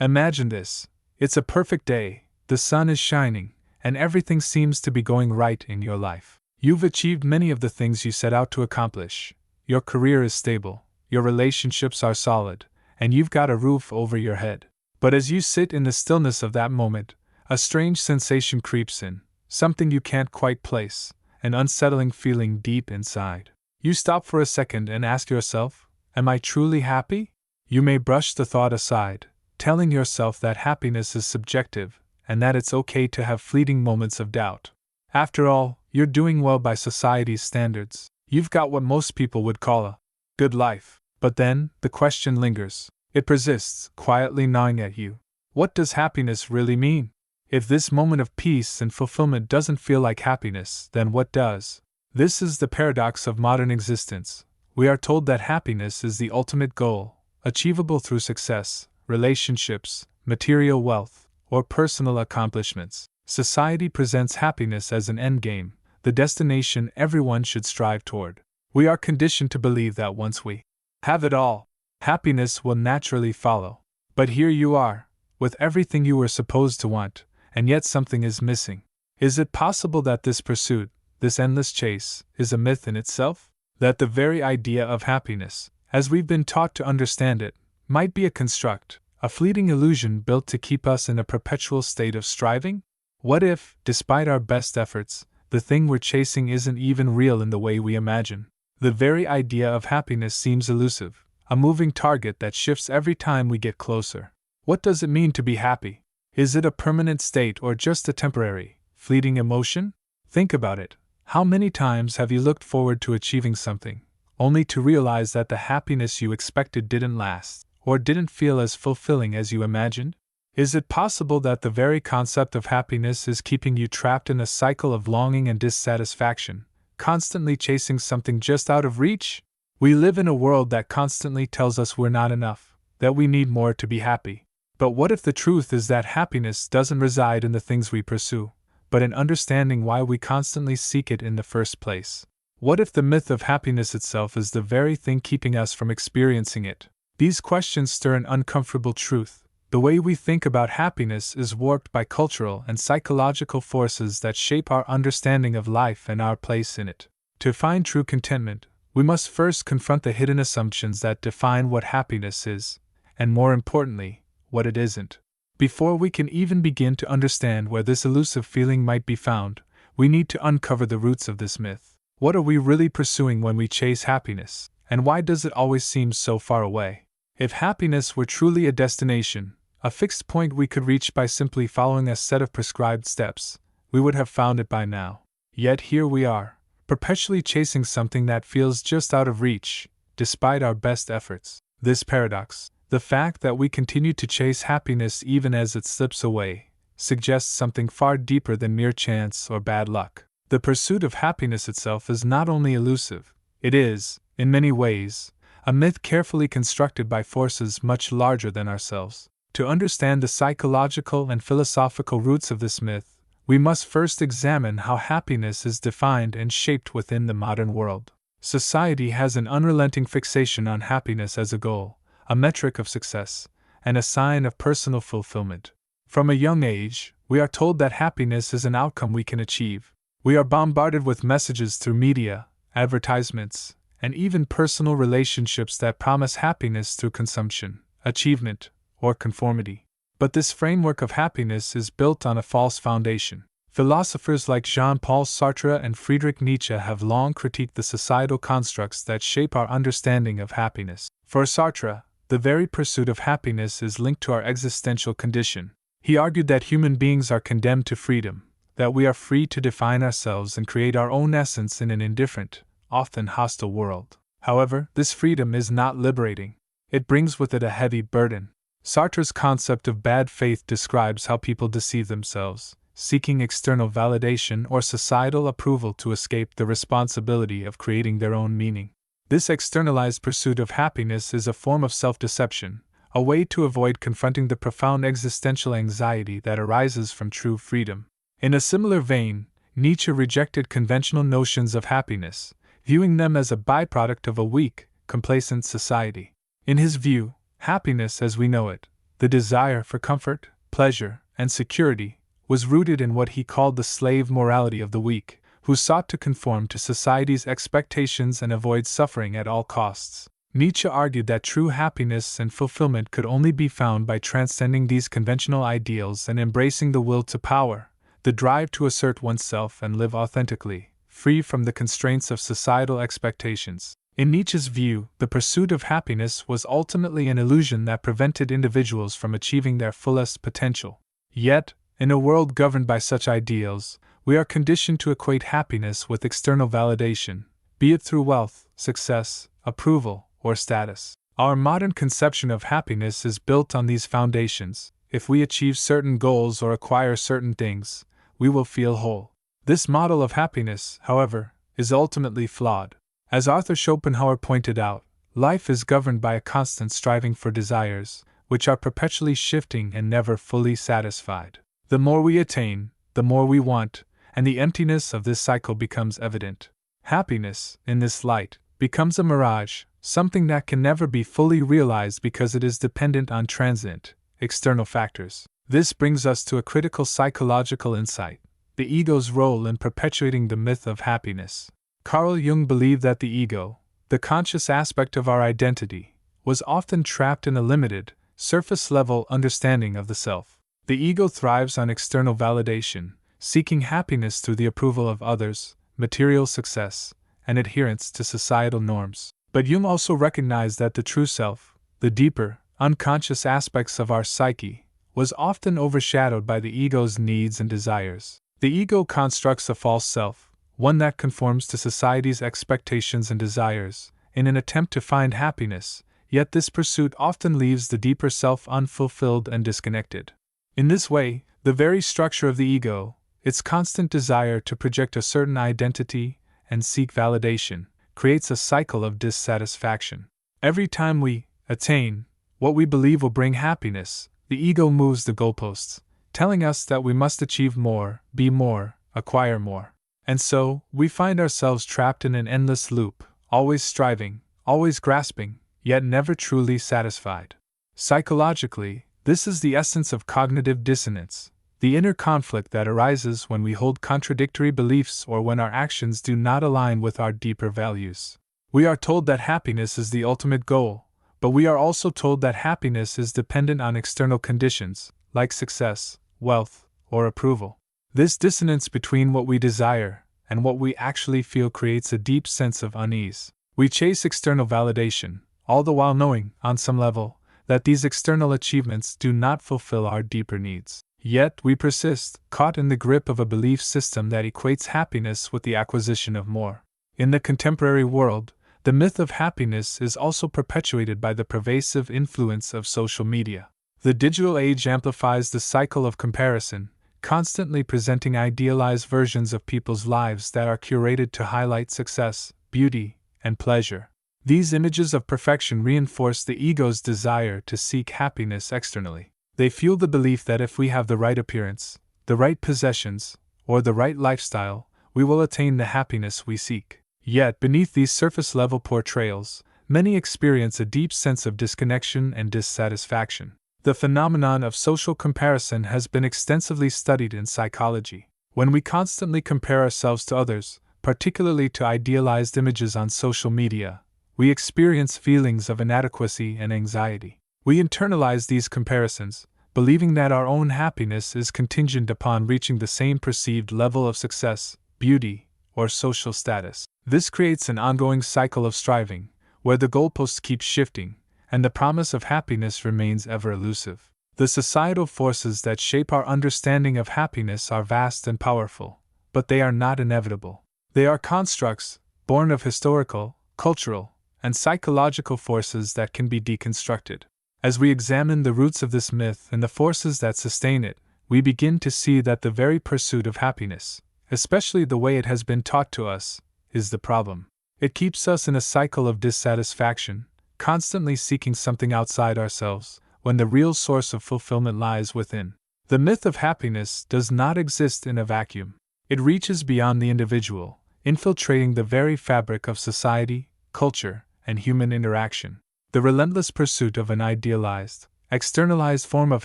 Imagine this. It's a perfect day, the sun is shining, and everything seems to be going right in your life. You've achieved many of the things you set out to accomplish. Your career is stable, your relationships are solid, and you've got a roof over your head. But as you sit in the stillness of that moment, a strange sensation creeps in, something you can't quite place, an unsettling feeling deep inside. You stop for a second and ask yourself, am I truly happy? You may brush the thought aside, telling yourself that happiness is subjective, and that it's okay to have fleeting moments of doubt. After all, you're doing well by society's standards. You've got what most people would call a good life. But then, the question lingers. It persists, quietly gnawing at you. What does happiness really mean? If this moment of peace and fulfillment doesn't feel like happiness, then what does? This is the paradox of modern existence. We are told that happiness is the ultimate goal, achievable through success, relationships, material wealth, or personal accomplishments. Society presents happiness as an endgame, the destination everyone should strive toward. We are conditioned to believe that once we have it all, happiness will naturally follow. But here you are, with everything you were supposed to want, and yet something is missing. Is it possible that this pursuit, this endless chase, is a myth in itself? That the very idea of happiness, as we've been taught to understand it, might be a construct, a fleeting illusion built to keep us in a perpetual state of striving? What if, despite our best efforts, the thing we're chasing isn't even real in the way we imagine? The very idea of happiness seems elusive, a moving target that shifts every time we get closer. What does it mean to be happy? Is it a permanent state or just a temporary, fleeting emotion? Think about it. How many times have you looked forward to achieving something, only to realize that the happiness you expected didn't last, or didn't feel as fulfilling as you imagined? Is it possible that the very concept of happiness is keeping you trapped in a cycle of longing and dissatisfaction, constantly chasing something just out of reach? We live in a world that constantly tells us we're not enough, that we need more to be happy. But what if the truth is that happiness doesn't reside in the things we pursue, but in understanding why we constantly seek it in the first place? What if the myth of happiness itself is the very thing keeping us from experiencing it? These questions stir an uncomfortable truth. The way we think about happiness is warped by cultural and psychological forces that shape our understanding of life and our place in it. To find true contentment, we must first confront the hidden assumptions that define what happiness is, and more importantly, what it isn't. Before we can even begin to understand where this elusive feeling might be found, we need to uncover the roots of this myth. What are we really pursuing when we chase happiness, and why does it always seem so far away? If happiness were truly a destination, a fixed point we could reach by simply following a set of prescribed steps, we would have found it by now. Yet here we are, perpetually chasing something that feels just out of reach, despite our best efforts. This paradox, the fact that we continue to chase happiness even as it slips away, suggests something far deeper than mere chance or bad luck. The pursuit of happiness itself is not only elusive, it is, in many ways, a myth carefully constructed by forces much larger than ourselves. To understand the psychological and philosophical roots of this myth, we must first examine how happiness is defined and shaped within the modern world. Society has an unrelenting fixation on happiness as a goal, a metric of success, and a sign of personal fulfillment. From a young age, we are told that happiness is an outcome we can achieve. We are bombarded with messages through media, advertisements, and even personal relationships that promise happiness through consumption, achievement, or conformity. But this framework of happiness is built on a false foundation. Philosophers like Jean-Paul Sartre and Friedrich Nietzsche have long critiqued the societal constructs that shape our understanding of happiness. For Sartre, the very pursuit of happiness is linked to our existential condition. He argued that human beings are condemned to freedom, that we are free to define ourselves and create our own essence in an indifferent, often hostile world. However, this freedom is not liberating. It brings with it a heavy burden. Sartre's concept of bad faith describes how people deceive themselves, seeking external validation or societal approval to escape the responsibility of creating their own meaning. This externalized pursuit of happiness is a form of self-deception, a way to avoid confronting the profound existential anxiety that arises from true freedom. In a similar vein, Nietzsche rejected conventional notions of happiness, viewing them as a byproduct of a weak, complacent society. In his view, happiness as we know it, the desire for comfort, pleasure, and security, was rooted in what he called the slave morality of the weak, who sought to conform to society's expectations and avoid suffering at all costs. Nietzsche argued that true happiness and fulfillment could only be found by transcending these conventional ideals and embracing the will to power, the drive to assert oneself and live authentically, free from the constraints of societal expectations. In Nietzsche's view, the pursuit of happiness was ultimately an illusion that prevented individuals from achieving their fullest potential. Yet, in a world governed by such ideals, we are conditioned to equate happiness with external validation, be it through wealth, success, approval, or status. Our modern conception of happiness is built on these foundations. If we achieve certain goals or acquire certain things, we will feel whole. This model of happiness, however, is ultimately flawed. As Arthur Schopenhauer pointed out, life is governed by a constant striving for desires, which are perpetually shifting and never fully satisfied. The more we attain, the more we want, and the emptiness of this cycle becomes evident. Happiness, in this light, becomes a mirage, something that can never be fully realized because it is dependent on transient, external factors. This brings us to a critical psychological insight: the ego's role in perpetuating the myth of happiness. Carl Jung believed that the ego, the conscious aspect of our identity, was often trapped in a limited, surface-level understanding of the self. The ego thrives on external validation, seeking happiness through the approval of others, material success, and adherence to societal norms. But Jung also recognized that the true self, the deeper, unconscious aspects of our psyche, was often overshadowed by the ego's needs and desires. The ego constructs a false self, one that conforms to society's expectations and desires, in an attempt to find happiness, yet this pursuit often leaves the deeper self unfulfilled and disconnected. In this way, the very structure of the ego, its constant desire to project a certain identity and seek validation, creates a cycle of dissatisfaction. Every time we attain what we believe will bring happiness, the ego moves the goalposts, telling us that we must achieve more, be more, acquire more. And so, we find ourselves trapped in an endless loop, always striving, always grasping, yet never truly satisfied. Psychologically, this is the essence of cognitive dissonance, the inner conflict that arises when we hold contradictory beliefs or when our actions do not align with our deeper values. We are told that happiness is the ultimate goal, but we are also told that happiness is dependent on external conditions, like success, wealth, or approval. This dissonance between what we desire and what we actually feel creates a deep sense of unease. We chase external validation, all the while knowing, on some level, that these external achievements do not fulfill our deeper needs. Yet we persist, caught in the grip of a belief system that equates happiness with the acquisition of more. In the contemporary world, the myth of happiness is also perpetuated by the pervasive influence of social media. The digital age amplifies the cycle of comparison, constantly presenting idealized versions of people's lives that are curated to highlight success, beauty, and pleasure. These images of perfection reinforce the ego's desire to seek happiness externally. They fuel the belief that if we have the right appearance, the right possessions, or the right lifestyle, we will attain the happiness we seek. Yet, beneath these surface-level portrayals, many experience a deep sense of disconnection and dissatisfaction. The phenomenon of social comparison has been extensively studied in psychology. When we constantly compare ourselves to others, particularly to idealized images on social media, we experience feelings of inadequacy and anxiety. We internalize these comparisons, believing that our own happiness is contingent upon reaching the same perceived level of success, beauty, or social status. This creates an ongoing cycle of striving, where the goalposts keep shifting, and the promise of happiness remains ever elusive. The societal forces that shape our understanding of happiness are vast and powerful, but they are not inevitable. They are constructs, born of historical, cultural, and psychological forces that can be deconstructed. As we examine the roots of this myth and the forces that sustain it, we begin to see that the very pursuit of happiness, especially the way it has been taught to us, is the problem. It keeps us in a cycle of dissatisfaction, constantly seeking something outside ourselves, when the real source of fulfillment lies within. The myth of happiness does not exist in a vacuum. It reaches beyond the individual, infiltrating the very fabric of society, culture, and human interaction. The relentless pursuit of an idealized, externalized form of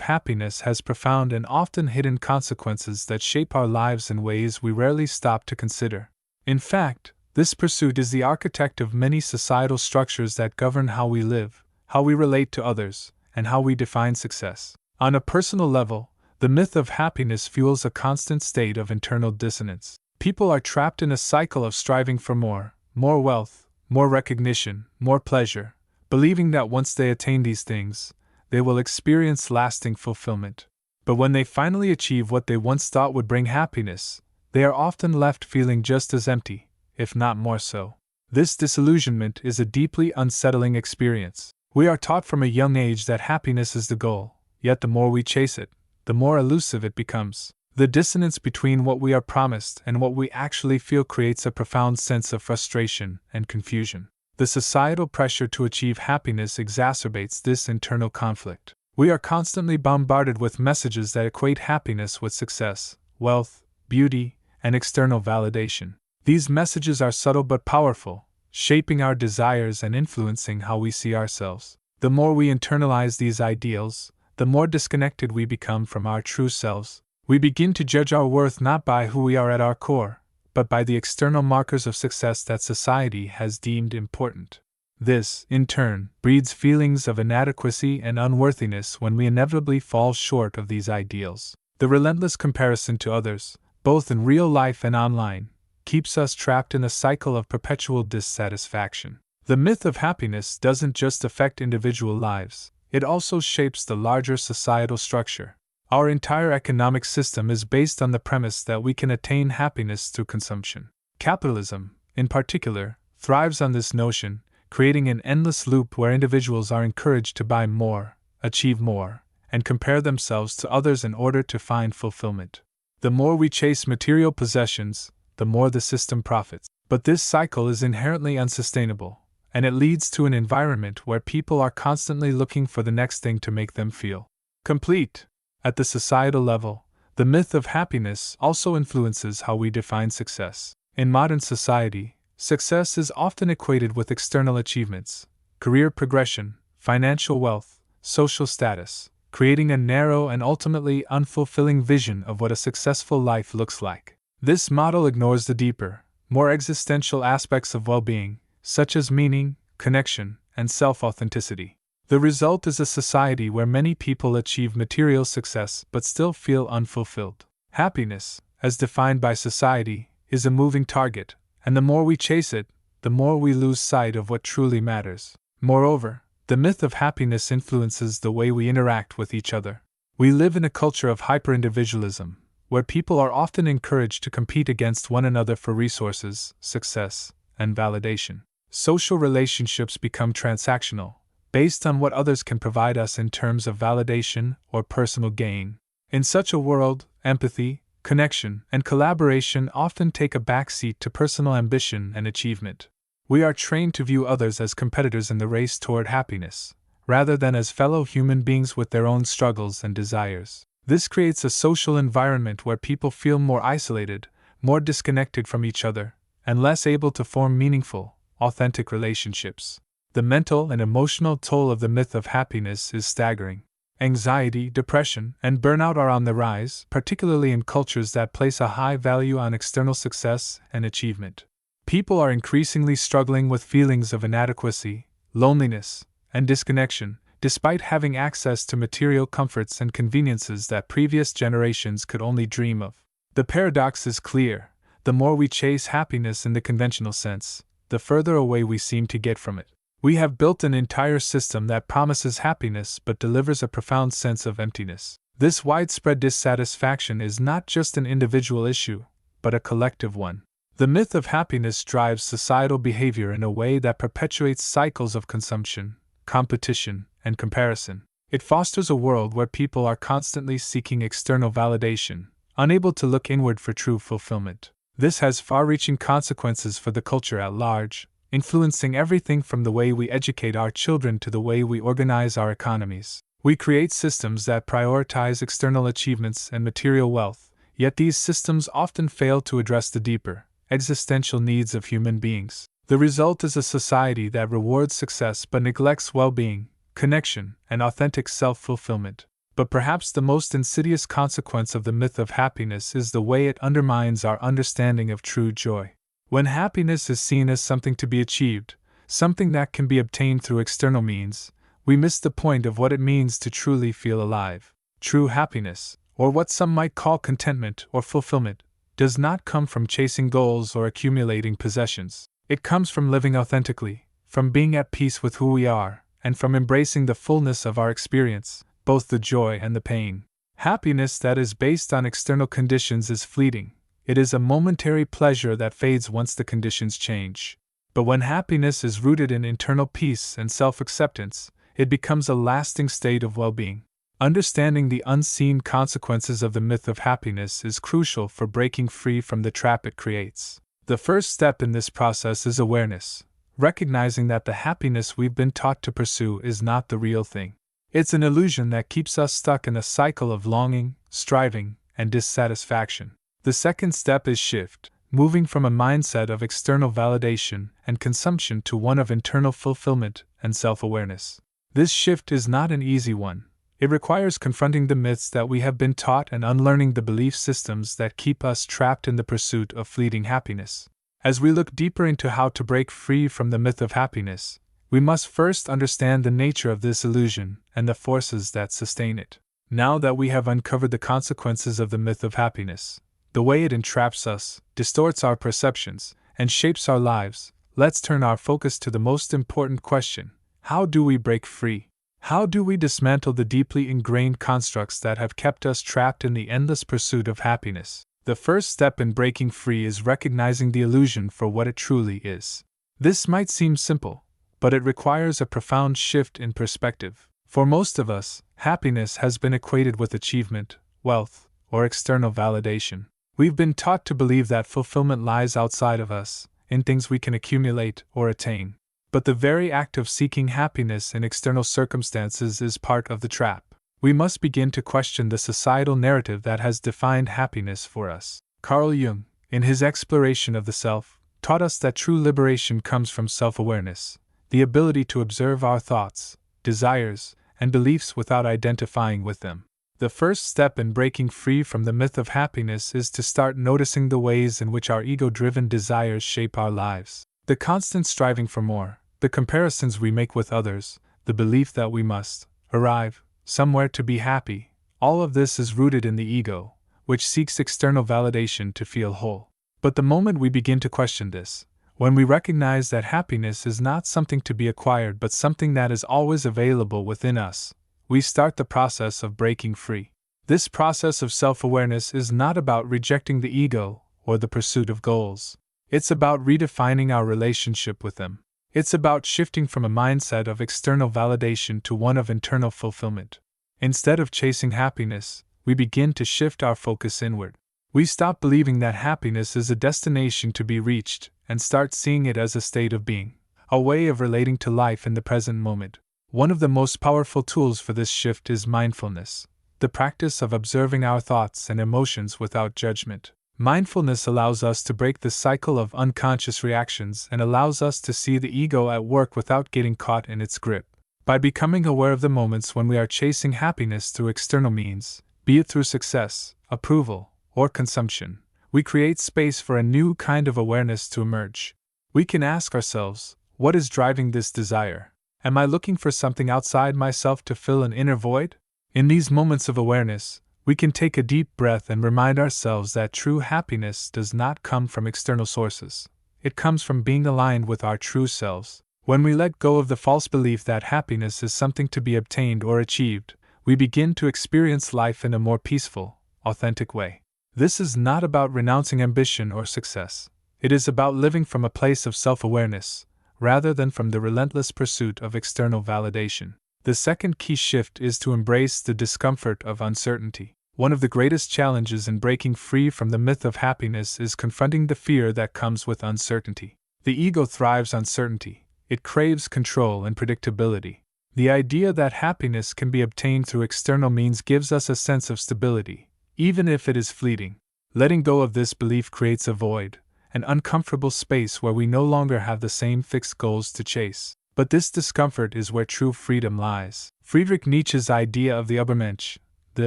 happiness has profound and often hidden consequences that shape our lives in ways we rarely stop to consider. In fact, this pursuit is the architect of many societal structures that govern how we live, how we relate to others, and how we define success. On a personal level, the myth of happiness fuels a constant state of internal dissonance. People are trapped in a cycle of striving for more wealth, more recognition, more pleasure, believing that once they attain these things, they will experience lasting fulfillment. But when they finally achieve what they once thought would bring happiness, they are often left feeling just as empty, if not more so. This disillusionment is a deeply unsettling experience. We are taught from a young age that happiness is the goal, yet the more we chase it, the more elusive it becomes. The dissonance between what we are promised and what we actually feel creates a profound sense of frustration and confusion. The societal pressure to achieve happiness exacerbates this internal conflict. We are constantly bombarded with messages that equate happiness with success, wealth, beauty, and external validation. These messages are subtle but powerful, shaping our desires and influencing how we see ourselves. The more we internalize these ideals, the more disconnected we become from our true selves. We begin to judge our worth not by who we are at our core, but by the external markers of success that society has deemed important. This, in turn, breeds feelings of inadequacy and unworthiness when we inevitably fall short of these ideals. The relentless comparison to others, both in real life and online, keeps us trapped in a cycle of perpetual dissatisfaction. The myth of happiness doesn't just affect individual lives, it also shapes the larger societal structure. Our entire economic system is based on the premise that we can attain happiness through consumption. Capitalism, in particular, thrives on this notion, creating an endless loop where individuals are encouraged to buy more, achieve more, and compare themselves to others in order to find fulfillment. The more we chase material possessions, the more the system profits. But this cycle is inherently unsustainable, and it leads to an environment where people are constantly looking for the next thing to make them feel complete. At the societal level, the myth of happiness also influences how we define success. In modern society, success is often equated with external achievements, career progression, financial wealth, social status, creating a narrow and ultimately unfulfilling vision of what a successful life looks like. This model ignores the deeper, more existential aspects of well-being, such as meaning, connection, and self-authenticity. The result is a society where many people achieve material success but still feel unfulfilled. Happiness, as defined by society, is a moving target, and the more we chase it, the more we lose sight of what truly matters. Moreover, the myth of happiness influences the way we interact with each other. We live in a culture of hyper-individualism, where people are often encouraged to compete against one another for resources, success, and validation. Social relationships become transactional, based on what others can provide us in terms of validation or personal gain. In such a world, empathy, connection, and collaboration often take a backseat to personal ambition and achievement. We are trained to view others as competitors in the race toward happiness, rather than as fellow human beings with their own struggles and desires. This creates a social environment where people feel more isolated, more disconnected from each other, and less able to form meaningful, authentic relationships. The mental and emotional toll of the myth of happiness is staggering. Anxiety, depression, and burnout are on the rise, particularly in cultures that place a high value on external success and achievement. People are increasingly struggling with feelings of inadequacy, loneliness, and disconnection, despite having access to material comforts and conveniences that previous generations could only dream of. The paradox is clear: the more we chase happiness in the conventional sense, the further away we seem to get from it. We have built an entire system that promises happiness but delivers a profound sense of emptiness. This widespread dissatisfaction is not just an individual issue, but a collective one. The myth of happiness drives societal behavior in a way that perpetuates cycles of consumption, competition, and comparison. It fosters a world where people are constantly seeking external validation, unable to look inward for true fulfillment. This has far-reaching consequences for the culture at large, influencing everything from the way we educate our children to the way we organize our economies. We create systems that prioritize external achievements and material wealth, yet these systems often fail to address the deeper, existential needs of human beings. The result is a society that rewards success but neglects well-being, connection, and authentic self-fulfillment. But perhaps the most insidious consequence of the myth of happiness is the way it undermines our understanding of true joy. When happiness is seen as something to be achieved, something that can be obtained through external means, we miss the point of what it means to truly feel alive. True happiness, or what some might call contentment or fulfillment, does not come from chasing goals or accumulating possessions. It comes from living authentically, from being at peace with who we are, and from embracing the fullness of our experience, both the joy and the pain. Happiness that is based on external conditions is fleeting. It is a momentary pleasure that fades once the conditions change. But when happiness is rooted in internal peace and self-acceptance, it becomes a lasting state of well-being. Understanding the unseen consequences of the myth of happiness is crucial for breaking free from the trap it creates. The first step in this process is awareness, recognizing that the happiness we've been taught to pursue is not the real thing. It's an illusion that keeps us stuck in a cycle of longing, striving, and dissatisfaction. The second step is shift, moving from a mindset of external validation and consumption to one of internal fulfillment and self-awareness. This shift is not an easy one. It requires confronting the myths that we have been taught and unlearning the belief systems that keep us trapped in the pursuit of fleeting happiness. As we look deeper into how to break free from the myth of happiness, we must first understand the nature of this illusion and the forces that sustain it. Now that we have uncovered the consequences of the myth of happiness, the way it entraps us, distorts our perceptions, and shapes our lives, let's turn our focus to the most important question: how do we break free? How do we dismantle the deeply ingrained constructs that have kept us trapped in the endless pursuit of happiness? The first step in breaking free is recognizing the illusion for what it truly is. This might seem simple, but it requires a profound shift in perspective. For most of us, happiness has been equated with achievement, wealth, or external validation. We've been taught to believe that fulfillment lies outside of us, in things we can accumulate or attain. But the very act of seeking happiness in external circumstances is part of the trap. We must begin to question the societal narrative that has defined happiness for us. Carl Jung, in his exploration of the self, taught us that true liberation comes from self-awareness, the ability to observe our thoughts, desires, and beliefs without identifying with them. The first step in breaking free from the myth of happiness is to start noticing the ways in which our ego-driven desires shape our lives. The constant striving for more, the comparisons we make with others, the belief that we must arrive somewhere to be happy, all of this is rooted in the ego, which seeks external validation to feel whole. But the moment we begin to question this, when we recognize that happiness is not something to be acquired but something that is always available within us, we start the process of breaking free. This process of self-awareness is not about rejecting the ego or the pursuit of goals. It's about redefining our relationship with them. It's about shifting from a mindset of external validation to one of internal fulfillment. Instead of chasing happiness, we begin to shift our focus inward. We stop believing that happiness is a destination to be reached and start seeing it as a state of being, a way of relating to life in the present moment. One of the most powerful tools for this shift is mindfulness, the practice of observing our thoughts and emotions without judgment. Mindfulness allows us to break the cycle of unconscious reactions and allows us to see the ego at work without getting caught in its grip. By becoming aware of the moments when we are chasing happiness through external means, be it through success, approval, or consumption, we create space for a new kind of awareness to emerge. We can ask ourselves, what is driving this desire? Am I looking for something outside myself to fill an inner void? In these moments of awareness, we can take a deep breath and remind ourselves that true happiness does not come from external sources. It comes from being aligned with our true selves. When we let go of the false belief that happiness is something to be obtained or achieved, we begin to experience life in a more peaceful, authentic way. This is not about renouncing ambition or success. It is about living from a place of self-awareness, rather than from the relentless pursuit of external validation. The second key shift is to embrace the discomfort of uncertainty. One of the greatest challenges in breaking free from the myth of happiness is confronting the fear that comes with uncertainty. The ego thrives on certainty. It craves control and predictability. The idea that happiness can be obtained through external means gives us a sense of stability, even if it is fleeting. Letting go of this belief creates a void, an uncomfortable space where we no longer have the same fixed goals to chase. But this discomfort is where true freedom lies. Friedrich Nietzsche's idea of the Übermensch, the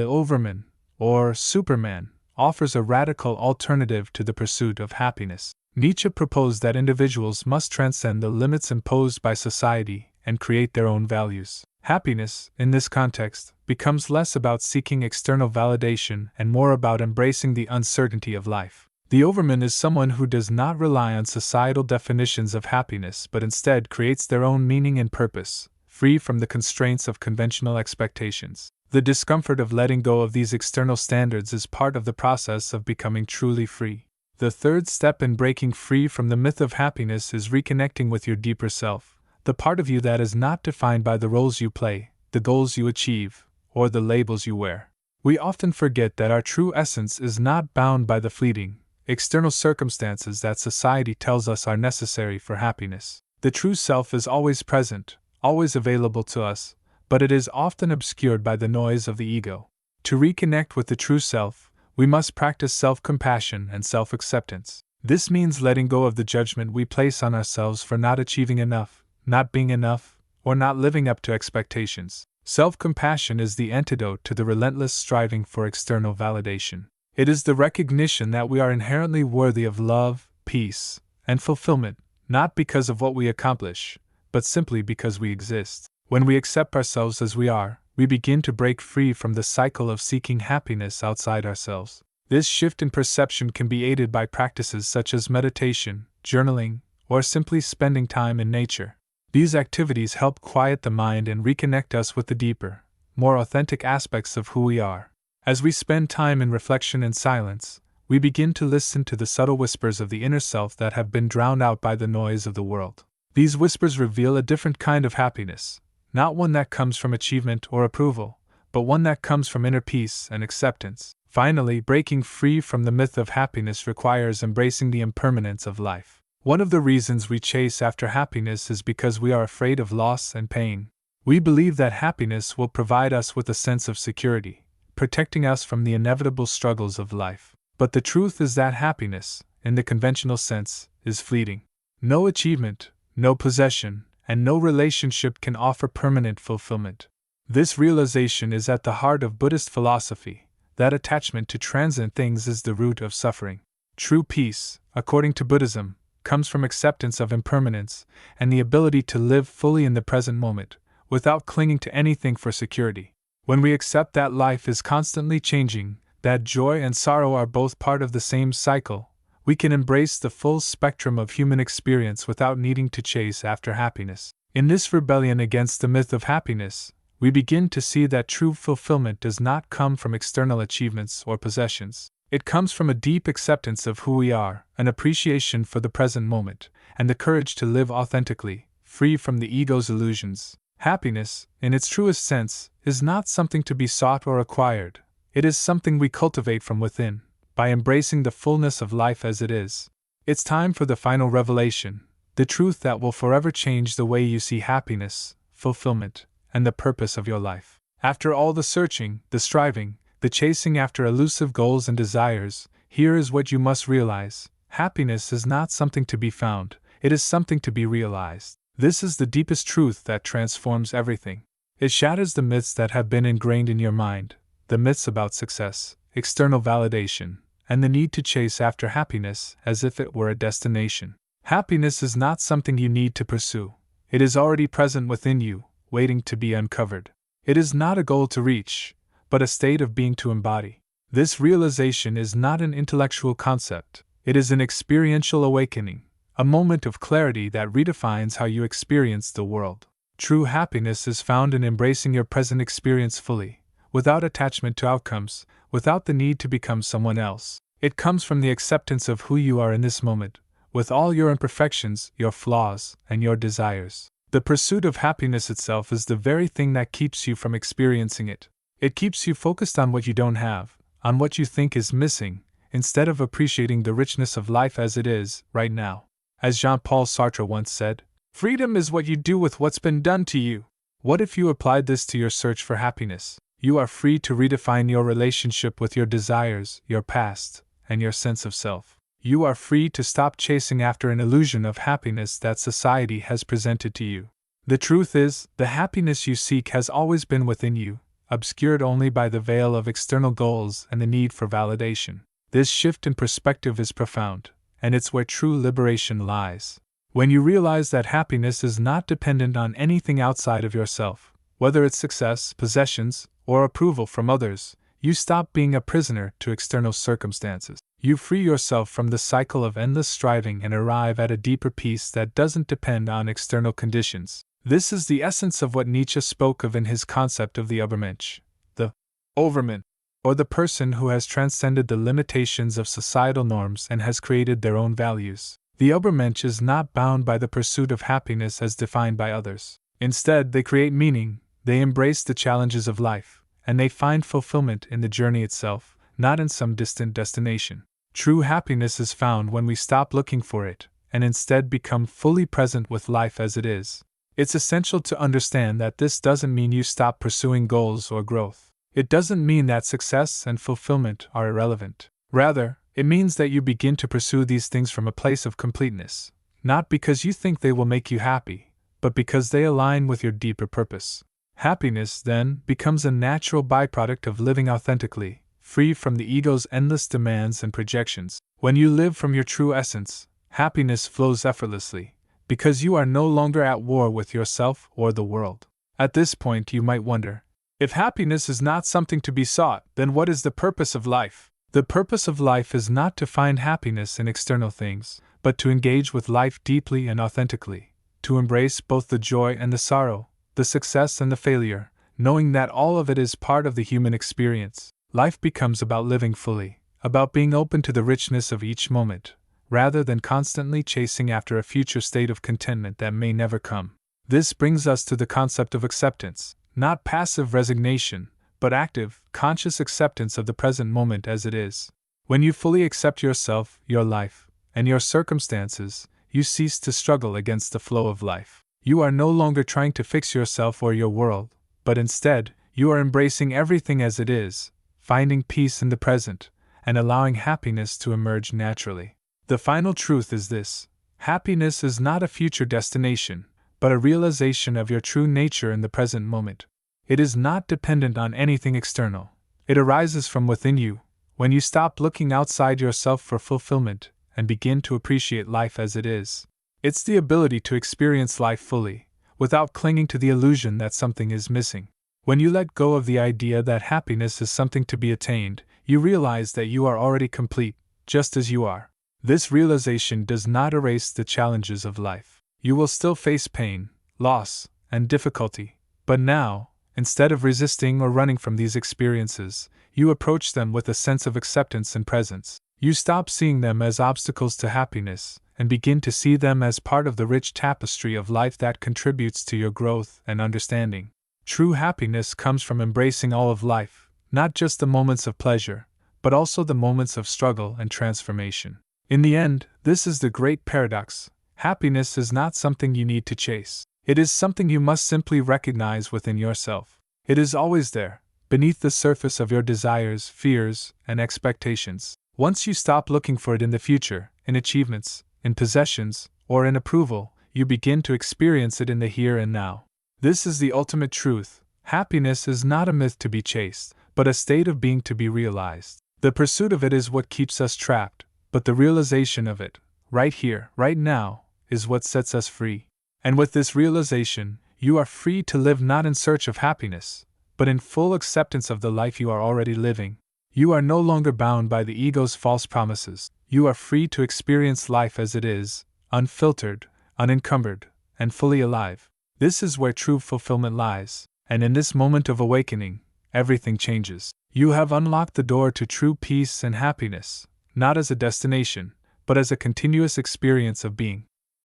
Overman, or Superman, offers a radical alternative to the pursuit of happiness. Nietzsche proposed that individuals must transcend the limits imposed by society and create their own values. Happiness, in this context, becomes less about seeking external validation and more about embracing the uncertainty of life. The overman is someone who does not rely on societal definitions of happiness but instead creates their own meaning and purpose, free from the constraints of conventional expectations. The discomfort of letting go of these external standards is part of the process of becoming truly free. The third step in breaking free from the myth of happiness is reconnecting with your deeper self, the part of you that is not defined by the roles you play, the goals you achieve, or the labels you wear. We often forget that our true essence is not bound by the fleeting, external circumstances that society tells us are necessary for happiness. The true self is always present, always available to us, but it is often obscured by the noise of the ego. To reconnect with the true self, we must practice self-compassion and self-acceptance. This means letting go of the judgment we place on ourselves for not achieving enough, not being enough, or not living up to expectations. Self-compassion is the antidote to the relentless striving for external validation. It is the recognition that we are inherently worthy of love, peace, and fulfillment, not because of what we accomplish, but simply because we exist. When we accept ourselves as we are, we begin to break free from the cycle of seeking happiness outside ourselves. This shift in perception can be aided by practices such as meditation, journaling, or simply spending time in nature. These activities help quiet the mind and reconnect us with the deeper, more authentic aspects of who we are. As we spend time in reflection and silence, we begin to listen to the subtle whispers of the inner self that have been drowned out by the noise of the world. These whispers reveal a different kind of happiness, not one that comes from achievement or approval, but one that comes from inner peace and acceptance. Finally, breaking free from the myth of happiness requires embracing the impermanence of life. One of the reasons we chase after happiness is because we are afraid of loss and pain. We believe that happiness will provide us with a sense of security, protecting us from the inevitable struggles of life. But the truth is that happiness, in the conventional sense, is fleeting. No achievement, no possession, and no relationship can offer permanent fulfillment. This realization is at the heart of Buddhist philosophy, that attachment to transient things is the root of suffering. True peace, according to Buddhism, comes from acceptance of impermanence and the ability to live fully in the present moment, without clinging to anything for security. When we accept that life is constantly changing, that joy and sorrow are both part of the same cycle, we can embrace the full spectrum of human experience without needing to chase after happiness. In this rebellion against the myth of happiness, we begin to see that true fulfillment does not come from external achievements or possessions. It comes from a deep acceptance of who we are, an appreciation for the present moment, and the courage to live authentically, free from the ego's illusions. Happiness, in its truest sense, is not something to be sought or acquired. It is something we cultivate from within, by embracing the fullness of life as it is. It's time for the final revelation, the truth that will forever change the way you see happiness, fulfillment, and the purpose of your life. After all the searching, the striving, the chasing after elusive goals and desires, here is what you must realize. Happiness is not something to be found, it is something to be realized. This is the deepest truth that transforms everything. It shatters the myths that have been ingrained in your mind, the myths about success, external validation, and the need to chase after happiness as if it were a destination. Happiness is not something you need to pursue. It is already present within you, waiting to be uncovered. It is not a goal to reach, but a state of being to embody. This realization is not an intellectual concept, it is an experiential awakening, a moment of clarity that redefines how you experience the world. True happiness is found in embracing your present experience fully, without attachment to outcomes, without the need to become someone else. It comes from the acceptance of who you are in this moment, with all your imperfections, your flaws, and your desires. The pursuit of happiness itself is the very thing that keeps you from experiencing it. It keeps you focused on what you don't have, on what you think is missing, instead of appreciating the richness of life as it is, right now. As Jean-Paul Sartre once said, "Freedom is what you do with what's been done to you." What if you applied this to your search for happiness? You are free to redefine your relationship with your desires, your past, and your sense of self. You are free to stop chasing after an illusion of happiness that society has presented to you. The truth is, the happiness you seek has always been within you, obscured only by the veil of external goals and the need for validation. This shift in perspective is profound, and it's where true liberation lies. When you realize that happiness is not dependent on anything outside of yourself, whether it's success, possessions, or approval from others, you stop being a prisoner to external circumstances. You free yourself from the cycle of endless striving and arrive at a deeper peace that doesn't depend on external conditions. This is the essence of what Nietzsche spoke of in his concept of the Übermensch, the overman, or the person who has transcended the limitations of societal norms and has created their own values. The Übermensch is not bound by the pursuit of happiness as defined by others. Instead, they create meaning, they embrace the challenges of life, and they find fulfillment in the journey itself, not in some distant destination. True happiness is found when we stop looking for it, and instead become fully present with life as it is. It's essential to understand that this doesn't mean you stop pursuing goals or growth. It doesn't mean that success and fulfillment are irrelevant. Rather, it means that you begin to pursue these things from a place of completeness, not because you think they will make you happy, but because they align with your deeper purpose. Happiness, then, becomes a natural byproduct of living authentically, free from the ego's endless demands and projections. When you live from your true essence, happiness flows effortlessly, because you are no longer at war with yourself or the world. At this point, you might wonder, if happiness is not something to be sought, then what is the purpose of life? The purpose of life is not to find happiness in external things, but to engage with life deeply and authentically, to embrace both the joy and the sorrow, the success and the failure, knowing that all of it is part of the human experience. Life becomes about living fully, about being open to the richness of each moment, rather than constantly chasing after a future state of contentment that may never come. This brings us to the concept of acceptance, not passive resignation, but active, conscious acceptance of the present moment as it is. When you fully accept yourself, your life, and your circumstances, you cease to struggle against the flow of life. You are no longer trying to fix yourself or your world, but instead, you are embracing everything as it is, finding peace in the present, and allowing happiness to emerge naturally. The final truth is this: happiness is not a future destination, but a realization of your true nature in the present moment. It is not dependent on anything external. It arises from within you, when you stop looking outside yourself for fulfillment and begin to appreciate life as it is. It's the ability to experience life fully, without clinging to the illusion that something is missing. When you let go of the idea that happiness is something to be attained, you realize that you are already complete, just as you are. This realization does not erase the challenges of life. You will still face pain, loss, and difficulty, but now, instead of resisting or running from these experiences, you approach them with a sense of acceptance and presence. You stop seeing them as obstacles to happiness, and begin to see them as part of the rich tapestry of life that contributes to your growth and understanding. True happiness comes from embracing all of life, not just the moments of pleasure, but also the moments of struggle and transformation. In the end, this is the great paradox. Happiness is not something you need to chase. It is something you must simply recognize within yourself. It is always there, beneath the surface of your desires, fears, and expectations. Once you stop looking for it in the future, in achievements, in possessions, or in approval, you begin to experience it in the here and now. This is the ultimate truth. Happiness is not a myth to be chased, but a state of being to be realized. The pursuit of it is what keeps us trapped, but the realization of it, right here, right now, is what sets us free. And with this realization, you are free to live not in search of happiness, but in full acceptance of the life you are already living. You are no longer bound by the ego's false promises. You are free to experience life as it is, unfiltered, unencumbered, and fully alive. This is where true fulfillment lies, and in this moment of awakening, everything changes. You have unlocked the door to true peace and happiness, not as a destination, but as a continuous experience of being.